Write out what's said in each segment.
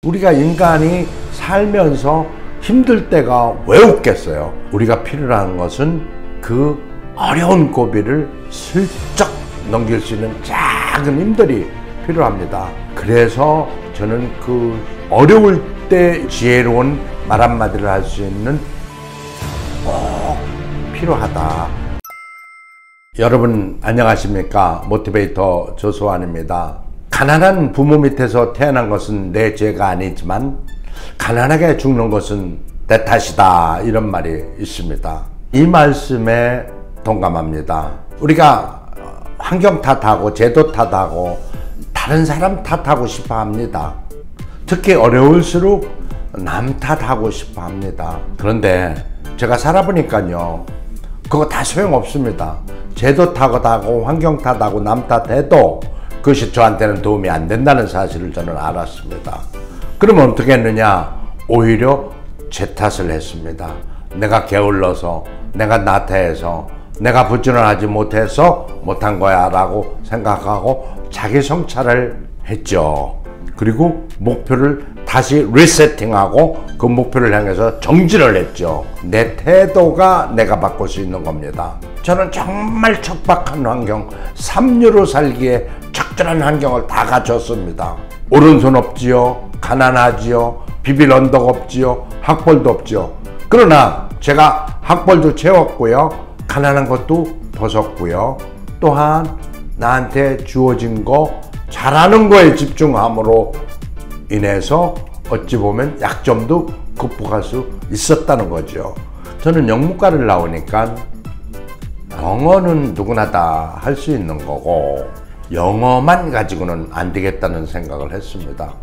우리가 인간이 살면서 힘들 때가 왜 없겠어요? 우리가 필요한 것은 그 어려운 고비를 슬쩍 넘길 수 있는 작은 힘들이 필요합니다. 그래서 저는 그 어려울 때 지혜로운 말 한마디를 할 수 있는 꼭 필요하다. 여러분 안녕하십니까? 모티베이터 조소환입니다. 가난한 부모 밑에서 태어난 것은 내 죄가 아니지만 가난하게 죽는 것은 내 탓이다, 이런 말이 있습니다. 이 말씀에 동감합니다. 우리가 환경 탓하고 제도 탓하고 다른 사람 탓하고 싶어 합니다. 특히 어려울수록 남 탓하고 싶어 합니다. 그런데 제가 살아보니까요, 그거 다 소용없습니다. 제도 탓하고 환경 탓하고 남 탓해도 그것이 저한테는 도움이 안 된다는 사실을 저는 알았습니다. 그러면 어떻게 했느냐? 오히려 제 탓을 했습니다. 내가 게을러서, 내가 나태해서, 내가 부지런하지 못해서 못한 거야 라고 생각하고 자기 성찰을 했죠. 그리고 목표를 다시 리세팅하고 그 목표를 향해서 정진을 했죠. 내 태도가 내가 바꿀 수 있는 겁니다. 저는 정말 척박한 환경, 삼류로 살기에 적절한 환경을 다 갖췄습니다. 오른손 없지요, 가난하지요, 비빌 언덕 없지요, 학벌도 없지요. 그러나 제가 학벌도 채웠고요, 가난한 것도 벗었고요, 또한 나한테 주어진 거 잘하는 거에 집중함으로 인해서 어찌 보면 약점도 극복할 수 있었다는 거죠. 저는 영문과를 나오니까 영어는 누구나 다 할 수 있는 거고 영어만 가지고는 안 되겠다는 생각을 했습니다.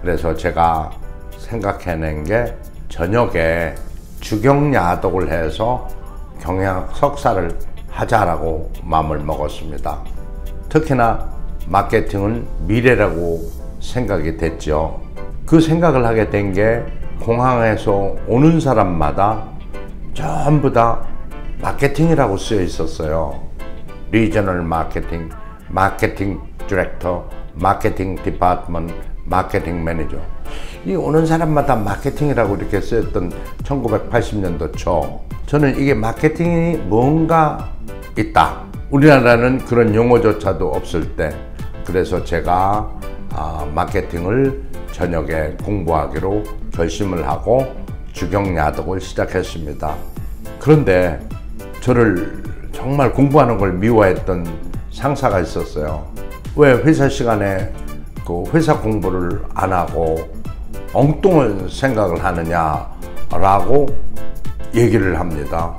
그래서 제가 생각해낸 게 저녁에 주경야독을 해서 경영학 석사를 하자라고 마음을 먹었습니다. 특히나 마케팅은 미래라고 생각이 됐죠. 그 생각을 하게 된 게 공항에서 오는 사람마다 전부 다 마케팅이라고 쓰여 있었어요. 리저널 마케팅, 마케팅 디렉터, 마케팅 디파트먼트, 마케팅 매니저. 이 오는 사람마다 마케팅이라고 이렇게 쓰였던 1980년도 초. 저는 이게 마케팅이 뭔가 있다. 우리나라는 그런 용어조차도 없을 때. 그래서 제가 마케팅을 저녁에 공부하기로 결심을 하고 주경야독을 시작했습니다. 그런데 저를 정말 공부하는 걸 미워했던 상사가 있었어요. 왜 회사 시간에 그 회사 공부를 안 하고 엉뚱한 생각을 하느냐라고 얘기를 합니다.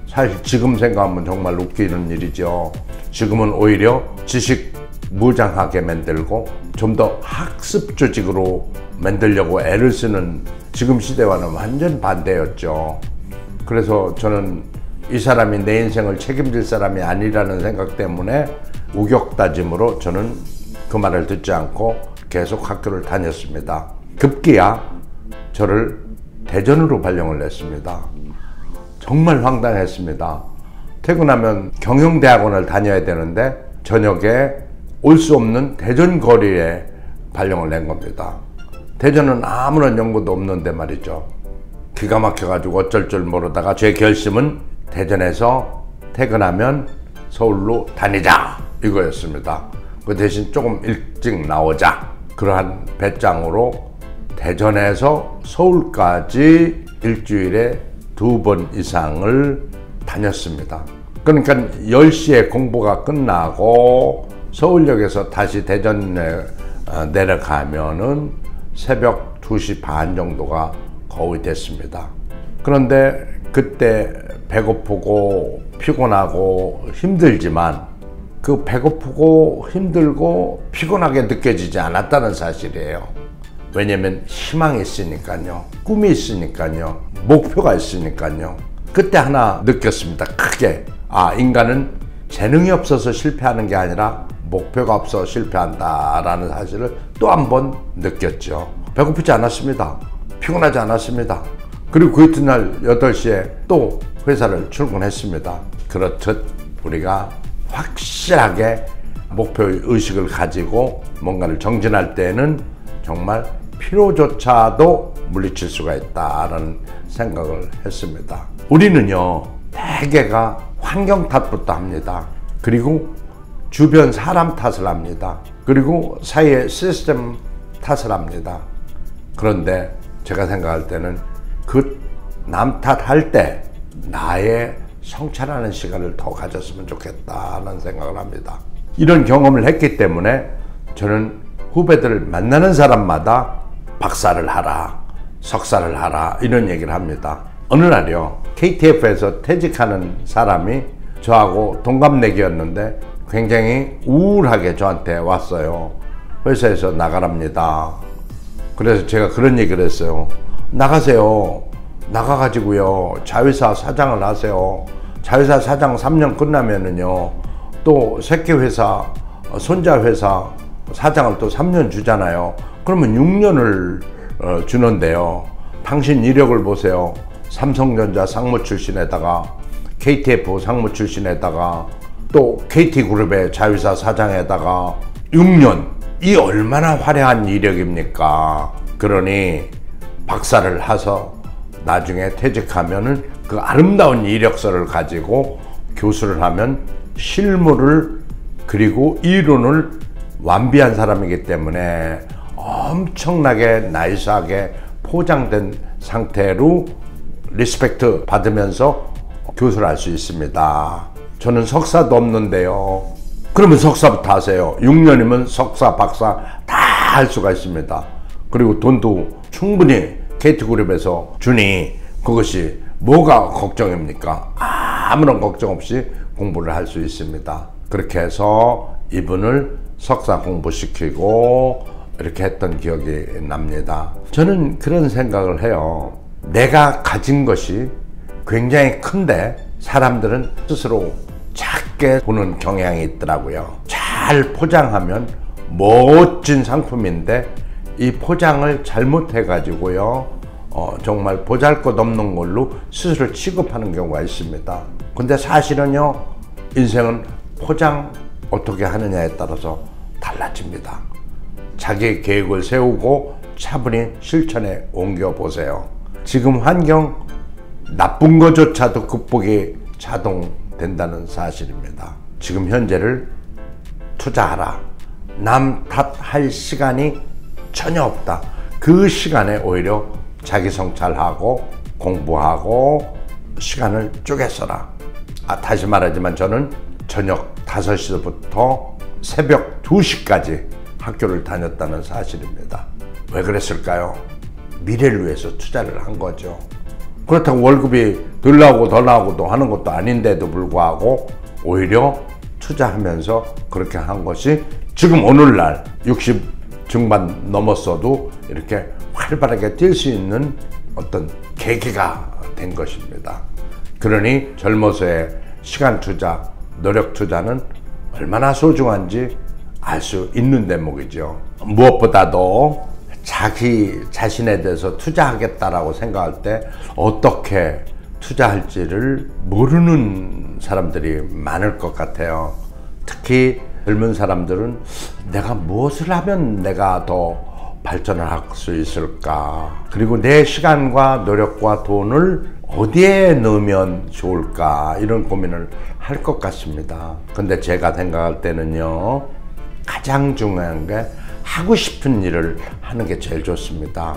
사실 지금 생각하면 정말 웃기는 일이죠. 지금은 오히려 지식 무장하게 만들고 좀 더 학습 조직으로 만들려고 애를 쓰는 지금 시대와는 완전 반대였죠. 그래서 저는 이 사람이 내 인생을 책임질 사람이 아니라는 생각 때문에 우격다짐으로 저는 그 말을 듣지 않고 계속 학교를 다녔습니다. 급기야 저를 대전으로 발령을 냈습니다. 정말 황당했습니다. 퇴근하면 경영대학원을 다녀야 되는데 저녁에 올 수 없는 대전 거리에 발령을 낸 겁니다. 대전은 아무런 연고도 없는데 말이죠. 기가 막혀가지고 어쩔 줄 모르다가 제 결심은 대전에서 퇴근하면 서울로 다니자, 이거였습니다. 그 대신 조금 일찍 나오자. 그러한 배짱으로 대전에서 서울까지 일주일에 2번 이상을 다녔습니다. 그러니까 10시에 공부가 끝나고 서울역에서 다시 대전에 내려가면은 새벽 2시 반 정도가 거의 됐습니다. 그런데 그때 배고프고 피곤하고 힘들지만 그 배고프고 힘들고 피곤하게 느껴지지 않았다는 사실이에요. 왜냐면 희망이 있으니까요. 꿈이 있으니까요. 목표가 있으니까요. 그때 하나 느꼈습니다. 크게. 인간은 재능이 없어서 실패하는 게 아니라 목표가 없어 실패한다라는 사실을 또 한 번 느꼈죠. 배고프지 않았습니다. 피곤하지 않았습니다. 그리고 그 이튿날 8시에 또 회사를 출근했습니다. 그렇듯 우리가 확실하게 목표의식을 가지고 뭔가를 정진할 때는 정말 피로조차도 물리칠 수가 있다는 생각을 했습니다. 우리는요, 대개가 환경 탓부터 합니다. 그리고 주변 사람 탓을 합니다. 그리고 사회 시스템 탓을 합니다. 그런데 제가 생각할 때는 그 남 탓할 때 나의 성찰하는 시간을 더 가졌으면 좋겠다는 생각을 합니다. 이런 경험을 했기 때문에 저는 후배들을 만나는 사람마다 박사를 하라, 석사를 하라 이런 얘기를 합니다. 어느 날이요, KTF에서 퇴직하는 사람이 저하고 동갑내기였는데 굉장히 우울하게 저한테 왔어요. 회사에서 나가랍니다. 그래서 제가 그런 얘기를 했어요. 나가세요. 나가가지고요, 자회사 사장을 하세요. 자회사 사장 3년 끝나면은요, 또 새끼회사, 손자회사 사장을 또 3년 주잖아요. 그러면 6년을 주는데요. 당신 이력을 보세요. 삼성전자 상무 출신에다가 KTF 상무 출신에다가 또 KT그룹의 자회사 사장에다가 6년, 이 얼마나 화려한 이력입니까? 그러니 박사를 해서 나중에 퇴직하면은 그 아름다운 이력서를 가지고 교수를 하면 실무를 그리고 이론을 완비한 사람이기 때문에 엄청나게 나이스하게 포장된 상태로 리스펙트 받으면서 교수를 할 수 있습니다. 저는 석사도 없는데요. 그러면 석사부터 하세요. 6년이면 석사, 박사 다 할 수가 있습니다. 그리고 돈도 충분히 KT그룹에서 주니 그것이 뭐가 걱정입니까? 아무런 걱정 없이 공부를 할 수 있습니다. 그렇게 해서 이분을 석사 공부시키고 이렇게 했던 기억이 납니다. 저는 그런 생각을 해요. 내가 가진 것이 굉장히 큰데 사람들은 스스로 작게 보는 경향이 있더라고요. 잘 포장하면 멋진 상품인데 이 포장을 잘못해 가지고요, 정말 보잘것없는 걸로 스스로 취급하는 경우가 있습니다. 근데 사실은요, 인생은 포장 어떻게 하느냐에 따라서 달라집니다. 자기 계획을 세우고 차분히 실천에 옮겨보세요. 지금 환경 나쁜 것조차도 극복이 자동된다는 사실입니다. 지금 현재를 투자하라. 남 탓할 시간이 전혀 없다. 그 시간에 오히려 자기 성찰하고 공부하고 시간을 쪼개 써라. 다시 말하지만 저는 저녁 5시부터 새벽 2시까지 학교를 다녔다는 사실입니다. 왜 그랬을까요? 미래를 위해서 투자를 한 거죠. 그렇다고 월급이 덜 나오고 더 나오고도 하는 것도 아닌데도 불구하고 오히려 투자하면서 그렇게 한 것이 지금 오늘날 60 중반 넘었어도 이렇게 활발하게 뛸 수 있는 어떤 계기가 된 것입니다. 그러니 젊어서의 시간 투자, 노력 투자는 얼마나 소중한지 알 수 있는 대목이죠. 무엇보다도 자기 자신에 대해서 투자하겠다라고 생각할 때 어떻게 투자할지를 모르는 사람들이 많을 것 같아요. 특히 젊은 사람들은 내가 무엇을 하면 내가 더 발전을 할 수 있을까, 그리고 내 시간과 노력과 돈을 어디에 넣으면 좋을까, 이런 고민을 할 것 같습니다. 근데 제가 생각할 때는요, 가장 중요한 게 하고 싶은 일을 하는 게 제일 좋습니다.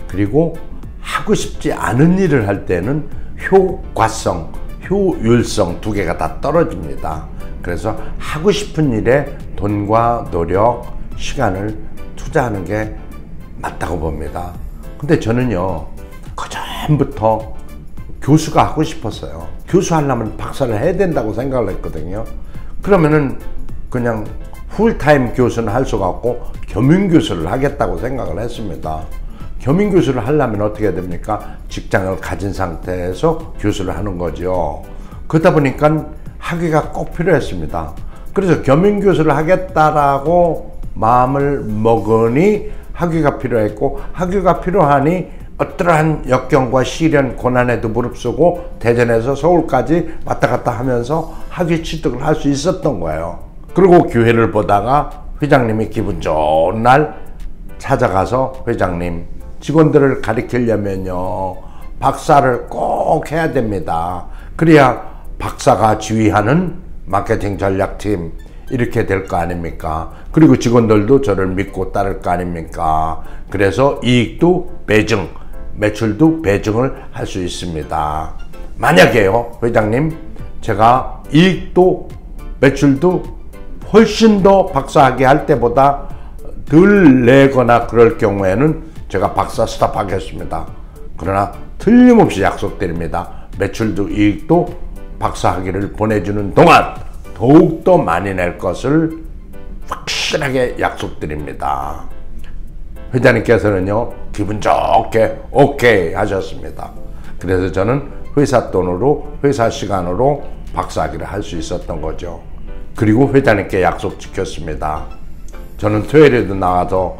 그리고 하고 싶지 않은 일을 할 때는 효과성, 효율성 두 개가 다 떨어집니다. 그래서 하고 싶은 일에 돈과 노력, 시간을 투자하는 게 맞다고 봅니다. 근데 저는요, 그전부터 교수가 하고 싶었어요. 교수 하려면 박사를 해야 된다고 생각을 했거든요. 그러면은 그냥 풀타임 교수는 할 수가 없고 겸임교수를 하겠다고 생각을 했습니다. 겸임교수를 하려면 어떻게 됩니까? 직장을 가진 상태에서 교수를 하는 거죠. 그러다 보니까 학위가 꼭 필요했습니다. 그래서 겸임교수를 하겠다라고 마음을 먹으니 학위가 필요했고, 학위가 필요하니 어떠한 역경과 시련, 고난에도 무릅쓰고 대전에서 서울까지 왔다 갔다 하면서 학위 취득을 할 수 있었던 거예요. 그리고 교회를 보다가 회장님이 기분 좋은 날 찾아가서 회장님, 직원들을 가리키려면요 박사를 꼭 해야 됩니다. 그래야 박사가 지휘하는 마케팅 전략팀 이렇게 될 거 아닙니까? 그리고 직원들도 저를 믿고 따를 거 아닙니까? 그래서 이익도 배증, 매출도 배증을 할 수 있습니다. 만약에요 회장님, 제가 이익도 매출도 훨씬 더 박사학위 할 때보다 덜 내거나 그럴 경우에는 제가 박사 스탑하겠습니다. 그러나 틀림없이 약속드립니다. 매출도 이익도 박사학위를 보내주는 동안 더욱더 많이 낼 것을 확실하게 약속드립니다. 회장님께서는요 기분 좋게 오케이 하셨습니다. 그래서 저는 회사 돈으로 회사 시간으로 박사학위를 할 수 있었던 거죠. 그리고 회장님께 약속 지켰습니다. 저는 토요일에도 나와서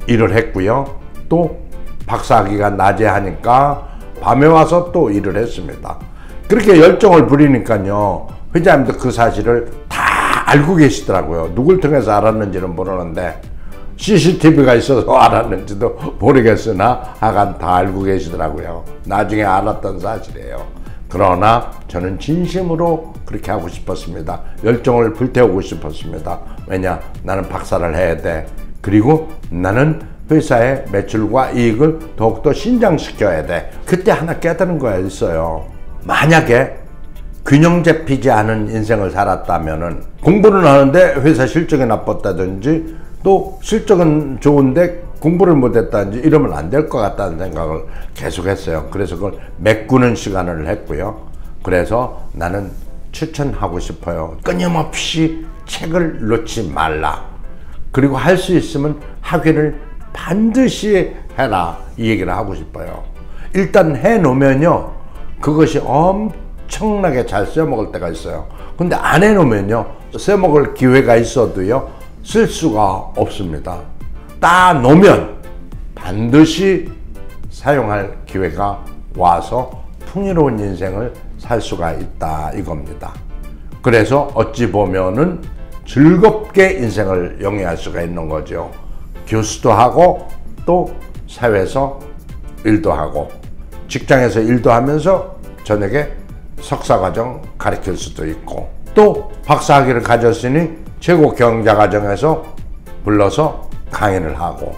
일을 했고요. 또 박사학위가 낮에 하니까 밤에 와서 또 일을 했습니다. 그렇게 열정을 부리니까요 회장님도 그 사실을 다 알고 계시더라고요. 누굴 통해서 알았는지는 모르는데 CCTV가 있어서 알았는지도 모르겠으나 하여간 다 알고 계시더라고요. 나중에 알았던 사실이에요. 그러나 저는 진심으로 그렇게 하고 싶었습니다. 열정을 불태우고 싶었습니다. 왜냐? 나는 박사를 해야 돼. 그리고 나는 회사의 매출과 이익을 더욱더 신장시켜야 돼. 그때 하나 깨달은 거야 있어요. 만약에 균형 잡히지 않은 인생을 살았다면은 공부는 하는데 회사 실적이 나빴다든지 또 실적은 좋은데 공부를 못했다든지 이러면 안 될 것 같다는 생각을 계속했어요. 그래서 그걸 메꾸는 시간을 했고요. 그래서 나는 추천하고 싶어요. 끊임없이 책을 놓지 말라. 그리고 할 수 있으면 학위를 반드시 해라. 이 얘기를 하고 싶어요. 일단 해놓으면요 그것이 엄청나게 잘 써먹을 때가 있어요. 근데 안 해놓으면요 써먹을 기회가 있어도요 쓸 수가 없습니다. 따놓으면 반드시 사용할 기회가 와서 풍요로운 인생을 살 수가 있다 이겁니다. 그래서 어찌 보면은 즐겁게 인생을 영위할 수가 있는 거죠. 교수도 하고 또 사회에서 일도 하고 직장에서 일도 하면서 저녁에 석사과정 가르칠 수도 있고 또 박사학위를 가졌으니 최고 경자과정에서 불러서 강의를 하고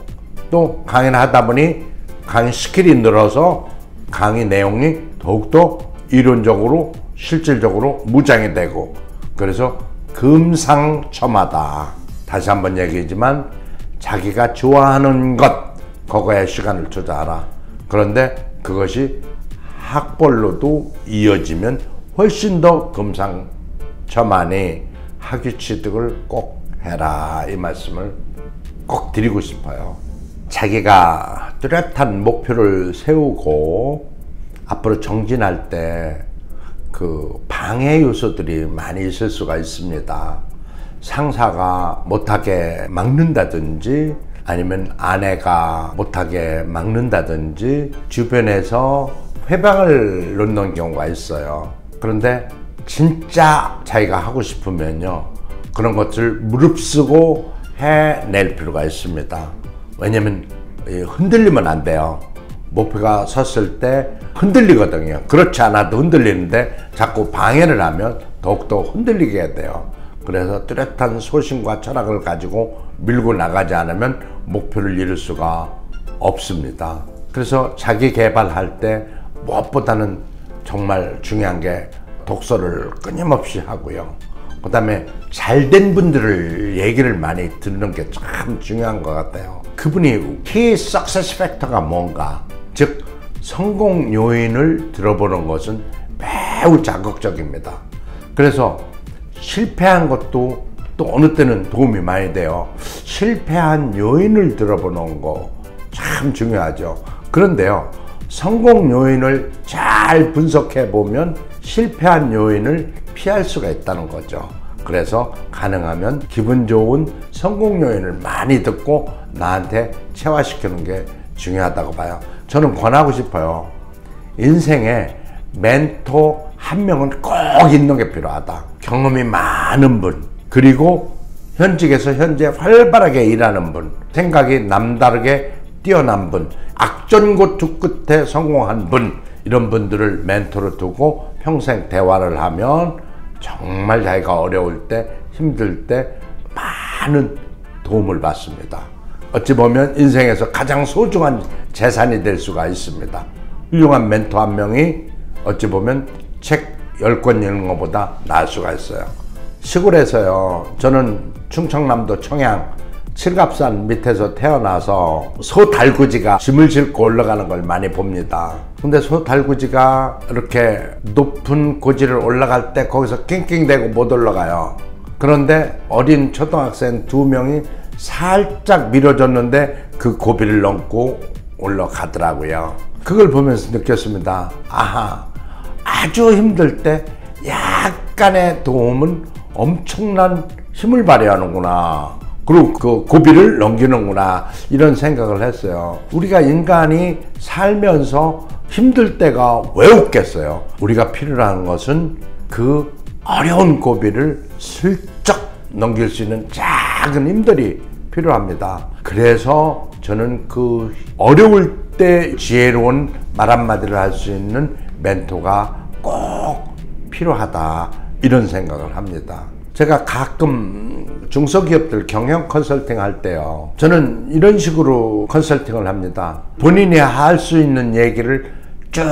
또 강의를 하다 보니 강의 스킬이 늘어서 강의 내용이 더욱더 이론적으로 실질적으로 무장이 되고 그래서 금상첨화다. 다시 한번 얘기하지만 자기가 좋아하는 것 그거에 시간을 투자하라. 그런데 그것이 학벌로도 이어지면 훨씬 더 금상첨화니 학위 취득을 꼭 해라 이 말씀을 꼭 드리고 싶어요. 자기가 뚜렷한 목표를 세우고 앞으로 정진할 때 그 방해 요소들이 많이 있을 수가 있습니다. 상사가 못하게 막는다든지 아니면 아내가 못하게 막는다든지 주변에서 회방을 놓는 경우가 있어요. 그런데 진짜 자기가 하고 싶으면요 그런 것을 무릅쓰고 해낼 필요가 있습니다. 왜냐면 흔들리면 안 돼요. 목표가 섰을 때 흔들리거든요. 그렇지 않아도 흔들리는데 자꾸 방해를 하면 더욱더 흔들리게 돼요. 그래서 뚜렷한 소신과 철학을 가지고 밀고 나가지 않으면 목표를 이룰 수가 없습니다. 그래서 자기 개발할 때 무엇보다는 정말 중요한 게 독서를 끊임없이 하고요. 그 다음에 잘된 분들을 얘기를 많이 듣는 게 참 중요한 것 같아요. 그분이 Key Success Factor가 뭔가, 즉 성공 요인을 들어보는 것은 매우 자극적입니다. 그래서 실패한 것도 또 어느 때는 도움이 많이 돼요. 실패한 요인을 들어보는 거 참 중요하죠. 그런데요, 성공 요인을 잘 분석해 보면 실패한 요인을 피할 수가 있다는 거죠. 그래서 가능하면 기분 좋은 성공 요인을 많이 듣고 나한테 체화시키는 게 중요하다고 봐요. 저는 권하고 싶어요. 인생에 멘토 한 명은 꼭 있는 게 필요하다. 경험이 많은 분, 그리고 현직에서 현재 활발하게 일하는 분, 생각이 남다르게 뛰어난 분, 악전고투 끝에 성공한 분, 이런 분들을 멘토로 두고 평생 대화를 하면 정말 자기가 어려울 때, 힘들 때 많은 도움을 받습니다. 어찌 보면 인생에서 가장 소중한 재산이 될 수가 있습니다. 훌륭한 멘토 한 명이 어찌 보면 책 10권 읽는 것보다 나을 수가 있어요. 시골에서요, 저는 충청남도 청양 칠갑산 밑에서 태어나서 소달구지가 짐을 싣고 올라가는 걸 많이 봅니다. 근데 소달구지가 이렇게 높은 고지를 올라갈 때 거기서 낑낑대고 못 올라가요. 그런데 어린 초등학생 2명이 살짝 밀어줬는데 그 고비를 넘고 올라가더라고요. 그걸 보면서 느꼈습니다. 아하, 아주 힘들 때 약간의 도움은 엄청난 힘을 발휘하는구나. 그리고 그 고비를 넘기는구나. 이런 생각을 했어요. 우리가 인간이 살면서 힘들 때가 왜 없겠어요? 우리가 필요한 것은 그 어려운 고비를 슬쩍 넘길 수 있는 작은 힘들이 필요합니다. 그래서 저는 그 어려울 때 지혜로운 말 한마디를 할 수 있는 멘토가 꼭 필요하다, 이런 생각을 합니다. 제가 가끔 중소기업들 경영 컨설팅 할 때요, 저는 이런 식으로 컨설팅을 합니다. 본인이 할 수 있는 얘기를 쭉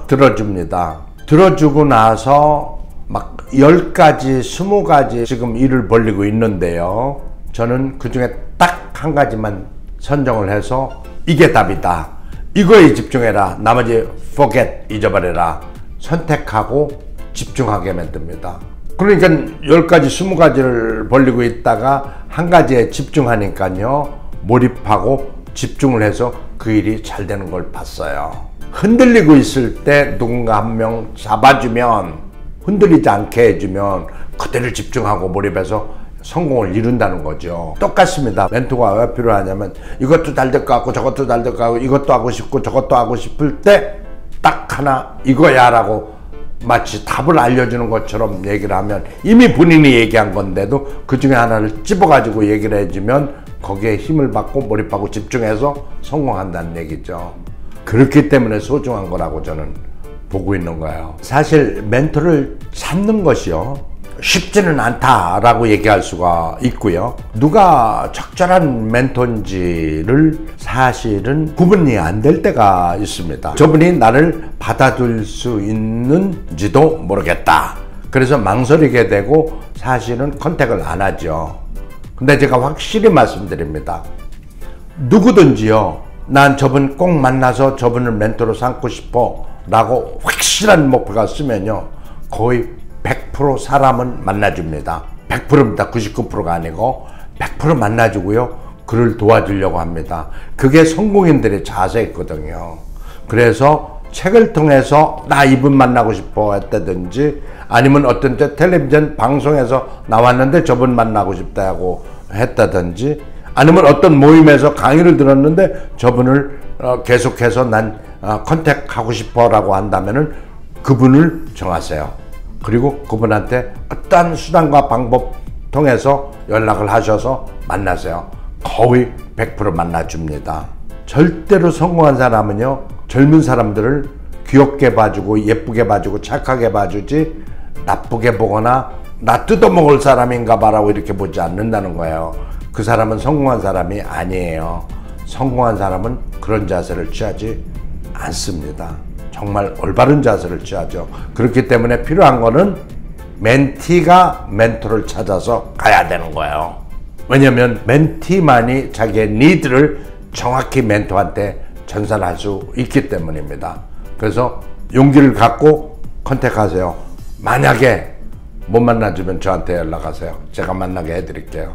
들어줍니다. 들어주고 나서 막 10가지, 20가지 지금 일을 벌리고 있는데요, 저는 그 중에 딱 한 가지만 선정을 해서 이게 답이다, 이거에 집중해라, 나머지 forget, 잊어버려라, 선택하고 집중하게 만듭니다. 그러니까 10가지, 20가지를 벌리고 있다가 한 가지에 집중하니까요, 몰입하고 집중을 해서 그 일이 잘 되는 걸 봤어요. 흔들리고 있을 때 누군가 한 명 잡아주면, 흔들리지 않게 해주면 그대로 집중하고 몰입해서 성공을 이룬다는 거죠. 똑같습니다. 멘토가 왜 필요하냐면, 이것도 잘 될 것 같고 저것도 잘 될 것 같고 이것도 하고 싶고 저것도 하고 싶을 때 딱 하나 이거야 라고 마치 답을 알려주는 것처럼 얘기를 하면, 이미 본인이 얘기한 건데도 그 중에 하나를 집어가지고 얘기를 해주면 거기에 힘을 받고 몰입하고 집중해서 성공한다는 얘기죠. 그렇기 때문에 소중한 거라고 저는 보고 있는 거예요. 사실 멘토를 찾는 것이요, 쉽지는 않다라고 얘기할 수가 있고요. 누가 적절한 멘토인지를 사실은 구분이 안 될 때가 있습니다. 저분이 나를 받아줄 수 있는지도 모르겠다. 그래서 망설이게 되고 사실은 컨택을 안 하죠. 근데 제가 확실히 말씀드립니다. 누구든지요, 난 저분 꼭 만나서 저분을 멘토로 삼고 싶어 라고 확실한 목표가 있으면요, 거의 100% 사람은 만나줍니다. 100%입니다. 99%가 아니고 100% 만나주고요, 그를 도와주려고 합니다. 그게 성공인들의 자세거든요. 그래서 책을 통해서 나 이분 만나고 싶어 했다든지, 아니면 어떤 때 텔레비전 방송에서 나왔는데 저분 만나고 싶다고 했다든지, 아니면 어떤 모임에서 강의를 들었는데 저분을 계속해서 난 컨택하고 싶어 라고 한다면은 그분을 정하세요. 그리고 그분한테 어떠한 수단과 방법 통해서 연락을 하셔서 만나세요. 거의 100% 만나줍니다. 절대로 성공한 사람은요, 젊은 사람들을 귀엽게 봐주고 예쁘게 봐주고 착하게 봐주지 나쁘게 보거나 나 뜯어먹을 사람인가 봐라고 이렇게 보지 않는다는 거예요. 그 사람은 성공한 사람이 아니에요. 성공한 사람은 그런 자세를 취하지 않습니다. 정말 올바른 자세를 취하죠. 그렇기 때문에 필요한 거는 멘티가 멘토를 찾아서 가야 되는 거예요. 왜냐하면 멘티만이 자기의 니드를 정확히 멘토한테 전달할 수 있기 때문입니다. 그래서 용기를 갖고 컨택하세요. 만약에 못 만나주면 저한테 연락하세요. 제가 만나게 해드릴게요.